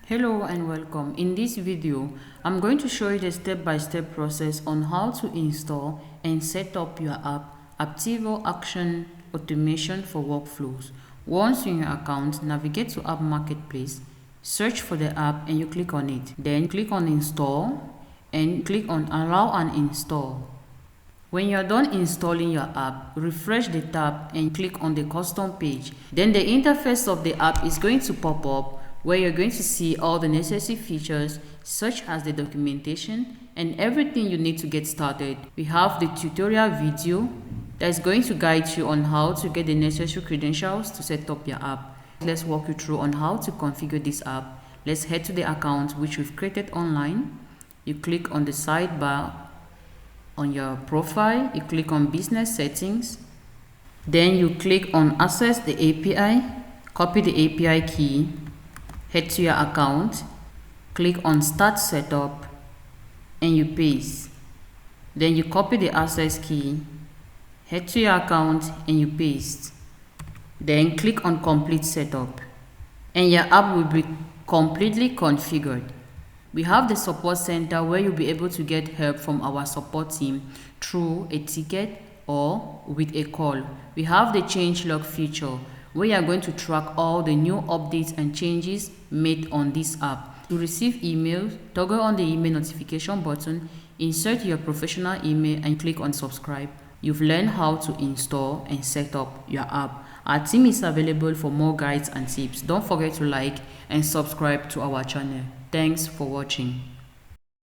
Hello and welcome. In this video, I'm going to show you the step-by-step process on how to install and set up your app, Apptivo Action Automation for workflows. Once in your account, navigate to App Marketplace, search for the app and you click on it. Then click on Install and click on Allow and Install. When you're done installing your app, refresh the tab and click on the custom page. Then the interface of the app is going to pop up where you're going to see all the necessary features such as the documentation and everything you need to get started. We have the tutorial video that is going to guide you on how to get the necessary credentials to set up your app. Let's walk you through on how to configure this app. Let's head to the account which we've created online. You click on the sidebar on your profile, you click on business settings, then you click on access the API, copy the API key, head to your account, click on start setup and you paste. Then you copy the access key, head to your account and you paste. Then click on complete setup and your app will be completely configured. We have the support center where you'll be able to get help from our support team through a ticket or with a call. We have the change log feature where you are going to track all the new updates and changes made on this app. To receive emails, toggle on the email notification button, insert your professional email and click on subscribe. You've learned how to install and set up your app. Our team is available for more guides and tips. Don't forget to like and subscribe to our channel. Thanks for watching.